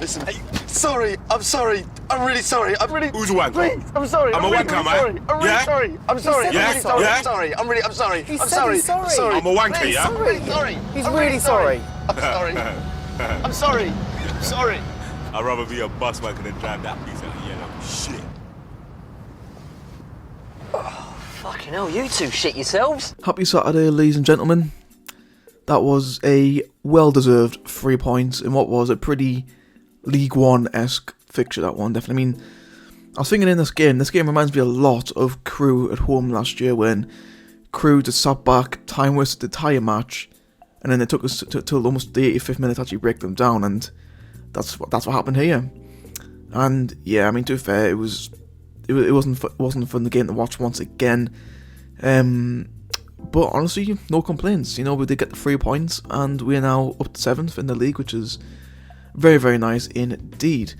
Listen, hey, sorry, I'm sorry. I'm really sorry. I'm really... Who's a wanker? Please, I'm sorry. I'm a really, wanker, really man. Sorry. I'm really Yeah? sorry. I'm sorry. I'm Yeah? really sorry. Yeah? I'm sorry. I'm sorry. He I'm said sorry. he's sorry. I'm sorry. I'm a wanker, Please, yeah? I'm really sorry. He's I'm really sorry. I'm sorry. I'm sorry. I'm sorry. I'd rather be a bus wanker than drive that piece of yellow shit. Fucking hell, you two shit yourselves. Happy Saturday, ladies and gentlemen. That was a well-deserved 3 points in what was a pretty League One-esque fixture, that one, definitely. I mean, I was thinking in this game reminds me a lot of Crewe at home last year when Crewe just sat back, time wasted the entire match, and then it took us till almost the 85th minute to actually break them down, and that's what happened here. And yeah, I mean, to be fair, it wasn't fun the game to watch once again. But honestly, no complaints. You know, we did get the 3 points, and we are now up to 7th in the league, which is very, very nice indeed.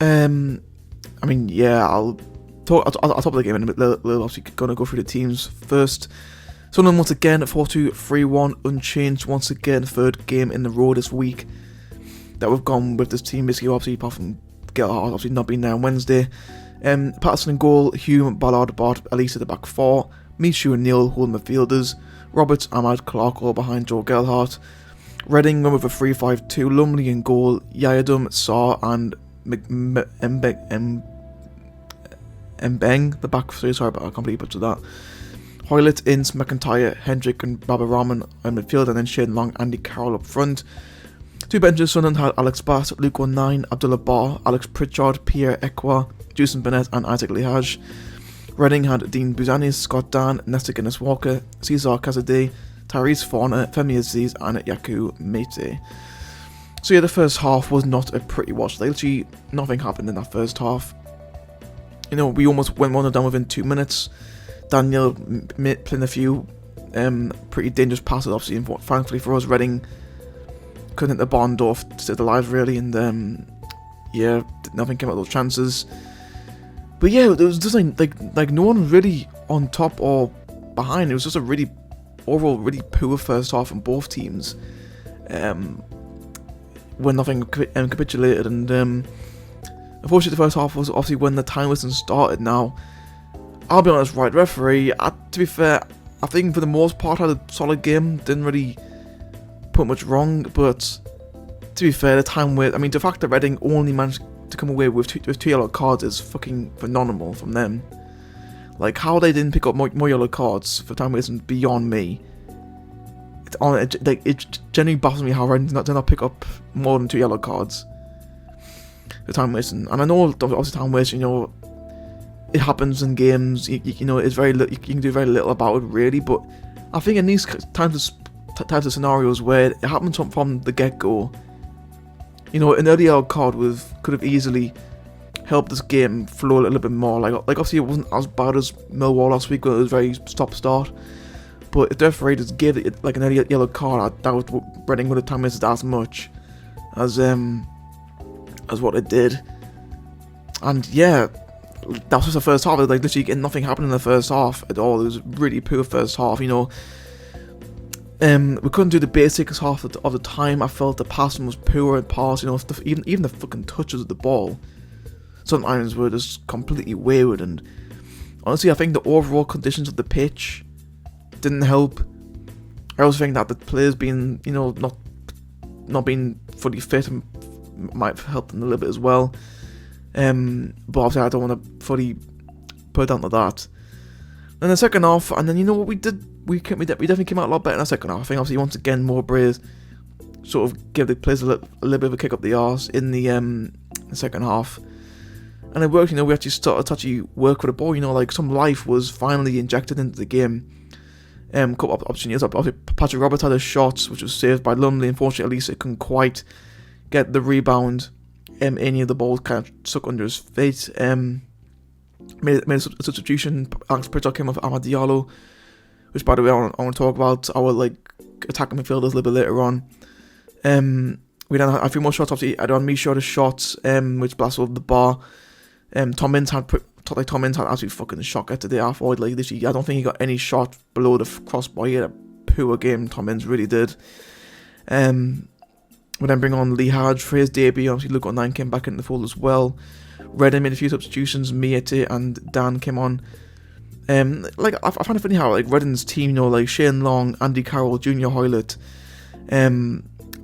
I mean, yeah, I'll talk of the game in a bit. Obviously, gonna go through the teams first. Sunderland once again 4-2-3-1 unchanged once again, third game in the row this week that we've gone with this team. Basically, obviously, apart from Gelhardt obviously not being there on Wednesday. Patterson in goal, Hume, Ballard, Bart, Elise at the back four, Michu and Neil holding midfielders, Roberts, Ahmad, Clark all behind Joe Gelhardt. Reading went with a 3-5-2, Lumley in goal, Yayadum, Saar and Mbeng, the back three, sorry but I completely butchered that. Hoylett, Ince, McIntyre, Hendrick and Baba Rahman in midfield, and then Shane Long, Andy Carroll up front. Two benches, Sunderland had Alex Bass, Luke 19, Abdullah Barr, Alex Pritchard, Pierre Ekwa, Jason Bennett and Isaac Lihaj. Reading had Dean Buzanis, Scott Dan, Nesta Guinness Walker, Cesar Casadei, Tyrese Fauna, Femi Aziz and Yaku Mete. So yeah, the first half was not a pretty watch. Literally nothing happened in that first half. You know, we almost went 1-0 down within 2 minutes. Daniel playing a few pretty dangerous passes, obviously, and thankfully for us, Reading couldn't hit the barn door to stay alive really, and yeah, nothing came out of those chances. But yeah, there was just like no one really on top or behind. It was just a really overall really poor first half from both teams. When nothing capitulated, and unfortunately the first half was obviously when the time wasn't started. Now, I'll be honest, right, referee, to be fair, I think for the most part had a solid game, didn't really put much wrong, but to be fair, the time with, I mean, the fact that Reading only managed to come away with two yellow cards is fucking phenomenal from them. Like, how they didn't pick up more yellow cards for time wasting beyond me. It genuinely baffles me how Reading did not pick up more than 2 yellow cards for time wasting. And I know, obviously, time wasting, you know, it happens in games. You know, it's very you can do very little about it really. But I think in these types of scenarios where it happens from the get-go, you know, an early yellow card could have easily helped this game flow a little bit more. Like obviously it wasn't as bad as Millwall last week when it was very stop-start. But if the referee just gave it like an early yellow card, I doubt Reading would have time wasted as much as what it did. And yeah, that was just the first half. Like literally nothing happened in the first half at all. It was a really poor first half. You know, we couldn't do the basics half of the time. I felt the passing was poor and pass. You know, even the fucking touches of the ball sometimes were just completely wayward. And honestly, I think the overall conditions of the pitch didn't help. I also think that the players being, you know, not being fully fit might have helped them a little bit as well. But obviously I don't want to fully put it down to that. Then the second half, and then you know what we did, we definitely came out a lot better in the second half. I think obviously once again Mowbray sort of gave the players a little bit of a kick up the arse in the second half. And it worked, you know, we actually started to actually work with the ball, you know, like some life was finally injected into the game. Couple of opportunities, obviously Patrick Roberts had a shot which was saved by Lumley. Unfortunately, at least it couldn't quite get the rebound. Any of the balls kind of stuck under his feet. Made a substitution. Alex Pritchard came off Amad Diallo, which by the way I want to talk about our like attacking midfielders a little bit later on. We then had a few more shots. Obviously, Adon Michu had a shot, which blasted over the bar. Tom Ince had absolutely fucking shocker today. I thought, like, literally, I don't think he got any shot below the crossbar. He had a poor game. Tom Ince really did. We then bring on Lee Hadge for his debut. Obviously, Luke 9 came back into the fold as well. Redden made a few substitutions. Miete and Dan came on. Like I find it funny how like Redden's team, you know, like Shane Long, Andy Carroll, Junior Hoylett,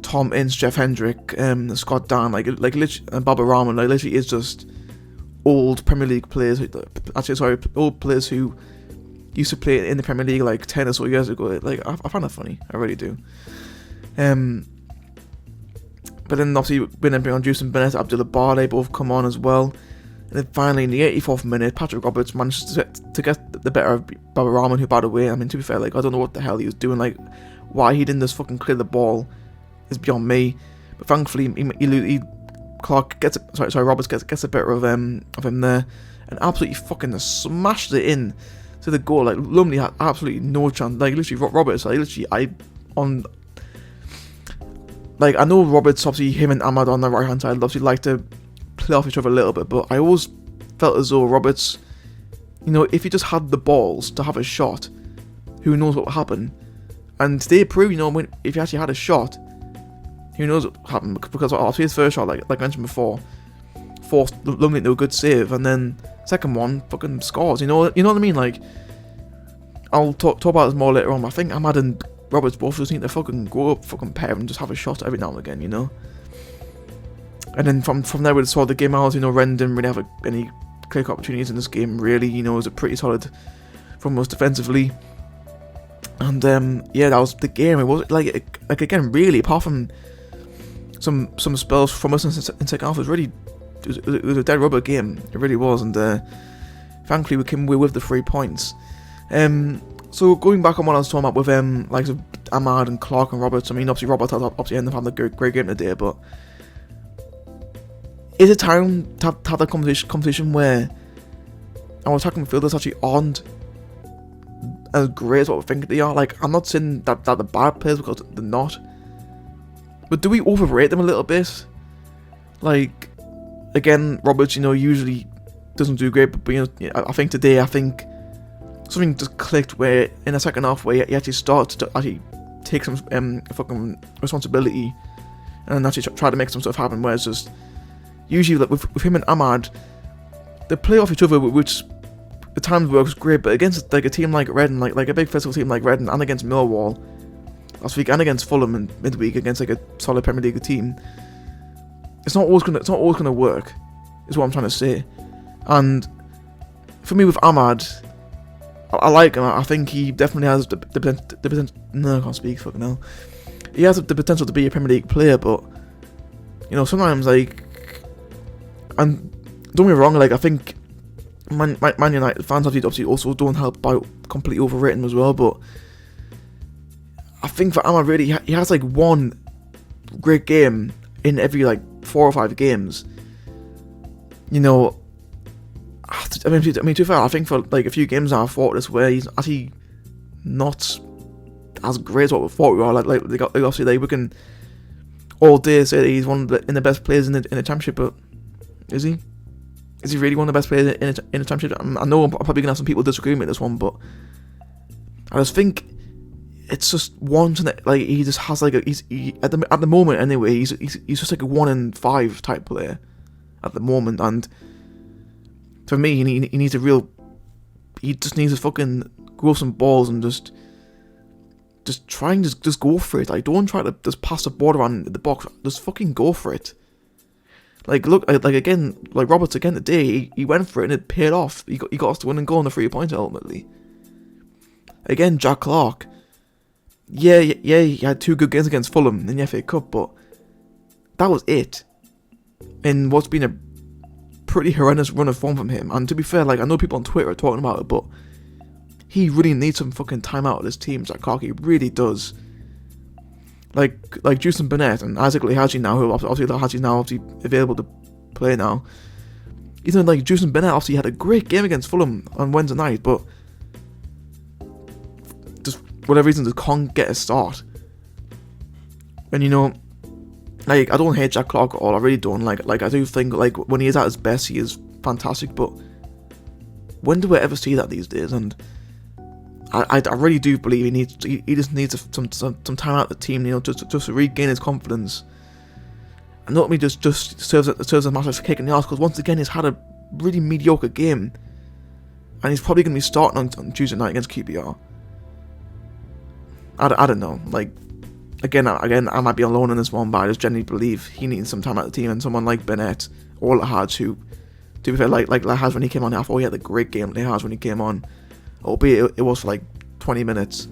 Tom Ince, Jeff Hendrick, Scott Dan, like literally, and Baba Rahman, like literally is just old Premier League players. Old players who used to play in the Premier League like 10 or so years ago. Like I find that funny, I really do. But then obviously we then bring on Juice and Bennett, Abdullah Barley both come on as well. And then finally in the 84th minute, Patrick Roberts managed to get the better of Baba Rahman, who, by the way, I mean, to be fair, like I don't know what the hell he was doing, like why he didn't just fucking clear the ball is beyond me. But thankfully Roberts gets a better of him there, and absolutely fucking smashed it in to the goal. Like Lumley had absolutely no chance. Like literally Roberts, I know Roberts, obviously him and Ahmad on the right hand side obviously like to play off each other a little bit, but I always felt as though Roberts, you know, if he just had the balls to have a shot, who knows what would happen. And they proved, you know, if he actually had a shot, who knows what would happen, because obviously his first shot, like I mentioned before, forced Lumley into a good save, and then second one fucking scores. You know what I mean? Like, I'll talk about this more later on, but I think Ahmad and Roberts both just need to fucking grow up, fucking pair and just have a shot every now and again, you know. And then from there we saw the game out. You know, Ren didn't really have any clear opportunities in this game. Really, you know, it was a pretty solid from us defensively. And yeah, that was the game. It was like again, really, apart from some spells from us in second half, it was a dead rubber game. It really was, and thankfully we came away with the 3 points. So going back on what I was talking about with like Ahmad and Clark and Roberts. I mean, obviously Roberts ended up having a great game today, but is it time to have that conversation where our attacking midfielders actually aren't as great as what we think they are? Like, I'm not saying that they're bad players, because they're not, but do we overrate them a little bit? Like, again, Roberts, you know, usually doesn't do great, but you know, I think today, something just clicked where in the second half where he actually started to actually take some fucking responsibility and actually try to make some stuff happen, where it's just usually like with him and Ahmad, they play off each other, which at times works great, but against like a team like Reading, like a big physical team like Reading, and against Millwall last week, and against Fulham in midweek, against like a solid Premier League team, it's not always gonna work, is what I'm trying to say. And for me with Ahmad, I like him. I think he definitely has the potential. No, I can't speak. Fucking hell. He has the potential to be a Premier League player, but you know, sometimes like, and don't get me wrong, like I think Man United fans obviously also don't help by completely overrating him as well. But I think for Ahmad, really, he has like one great game in every like 4 or 5 games. You know, I mean, to be fair, I think for like a few games now, I thought this where he's actually not as great as what we thought we were. Like obviously, like we can all day say that he's one of the best players in the championship, but is he? Is he really one of the best players in the championship? I know I'm probably gonna have some people disagree with this one, but I just think it's just one that like he just has like at the moment anyway. He's just like a 1 in 5 type player at the moment, and for me, he needs he just needs to fucking grow some balls and just try and just go for it. Like, don't try to just pass the ball around the box. Just fucking go for it. Like, look, like again, like Roberts again today, he went for it and it paid off. He got us to win and goal on the 3 points ultimately. Again, Jack Clark. Yeah, he had 2 good games against Fulham in the FA Cup, but that was it. In what's been a pretty horrendous run of form from him. And to be fair, like I know people on Twitter are talking about it, but he really needs some fucking time out of this team, Jack Clark. He really does. Like Juice and Burnett and Isaac Lehaji now, who obviously Lehaji now obviously available to play now. Even like Juice and Burnett obviously had a great game against Fulham on Wednesday night, but just for whatever reason just can't get a start. And you know, like, I don't hate Jack Clark at all, I really don't. Like I do think, like, when he is at his best, he is fantastic, but when do we ever see that these days? And I really do believe he just needs some time out of the team, you know, just to regain his confidence And not me just serves as a massive kick in the arse, because once again he's had a really mediocre game, and he's probably going to be starting on Tuesday night against QPR. I don't know. Like, again, I might be alone in this one, but I just genuinely believe he needs some time out of the team, and someone like Bennett or Lahaj, who, to be fair, like Lahaj when he came on, I thought he had a great game. Lahaj when he came on, albeit it was for like 20 minutes.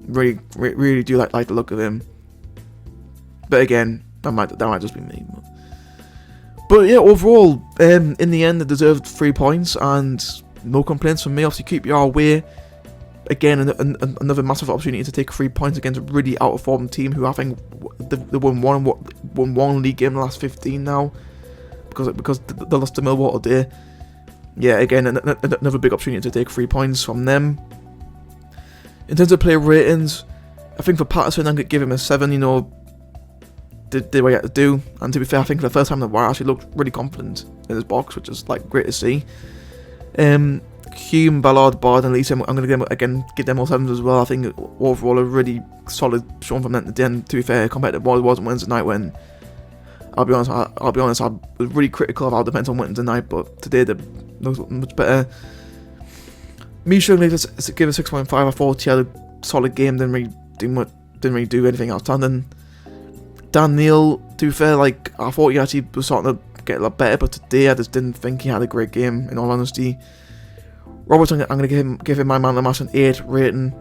Really do like the look of him. But again, that might just be me. But yeah, overall, in the end, they deserved 3 points, and no complaints from me. Obviously, keep your away. Again, another massive opportunity to take 3 points against a really out of form team who I think they won one league game in the last 15 now, because they lost to Millwall today. Yeah, again, another big opportunity to take 3 points from them. In terms of player ratings, I think for Patterson, I'm going to give him a 7. You know, did what he had to do, and to be fair, I think for the first time in a while, actually looked really confident in his box, which is like great to see. Hume, Ballard, Bard, and Lisa, I'm going to give them all 7s as well. I think overall a really solid showing from them at the end. To be fair, compared to what it was on Wednesday night, when I'll be honest, I was really critical of our defence on Wednesday night, but today they looked much better. Me struggling to give a 6.5. I thought he had a solid game, didn't really do anything outstanding. Dan Neil, to be fair, like, I thought he actually was starting to get a lot better, but today I just didn't think he had a great game, in all honesty. Robertson, I'm going to give him my man of the match an 8 rating.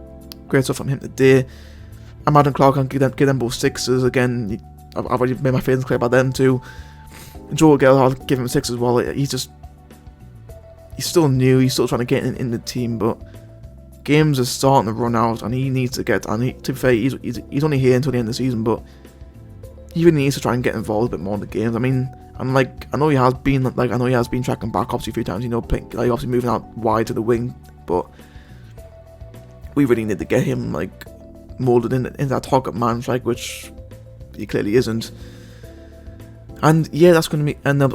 Great stuff from him today. And Madden Clark, I'm going to give them both 6s. Again, I've already made my feelings clear about them too. And Joel Gale, I'll give him a 6 as well. He's still new, he's still trying to get in the team, but games are starting to run out, and he needs to get, and to be fair, he's only here until the end of the season, but he really needs to try and get involved a bit more in the games. I mean, and like, I know he has been tracking back obviously a few times, you know, playing, like, obviously moving out wide to the wing, but we really need to get him like moulded in that target man strike, which he clearly isn't. And yeah, that's going to be, and I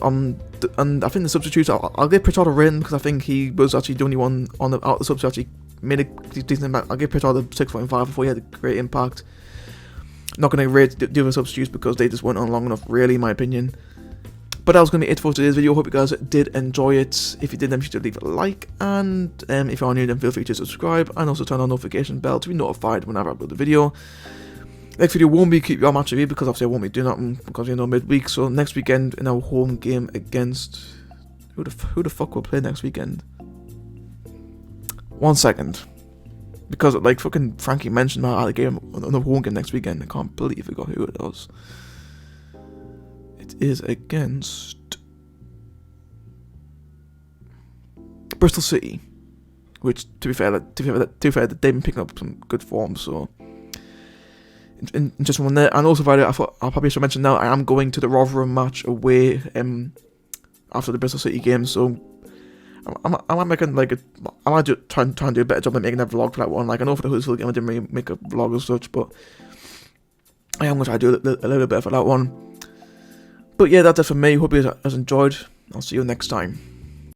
think the substitutes, I'll give Pritchard a rating, because I think he was actually the only one on the out the subs who actually made a decent impact. I'll give Pritchard a 6.5. Before he had a great impact. Not going to rate the other substitutes because they just weren't on long enough, really, in my opinion. But that was going to be it for today's video. Hope you guys did enjoy it. If you did, then be sure to leave a like, and if you are new, then feel free to subscribe, and also turn on the notification bell to be notified whenever I upload a video. Next video won't be keep your match review, because obviously I won't be doing that because midweek. So next weekend in our home game against who the fuck will play next weekend? 1 second, because like fucking Frankie mentioned I had a game on the home game next weekend. I can't believe I forgot who it was. It is against Bristol City, which to be fair, they've been picking up some good form. So. And just one there, and also I thought I'll probably should mention now, I am going to the Rotherham match away after the Bristol City game, so I might make I might try and do a better job at making a vlog for that one. Like, I know for the Huddersfield game I didn't really make a vlog as such, but I am going to try to do a little bit for that one. But yeah, that's it for me. Hope you guys enjoyed. I'll see you next time.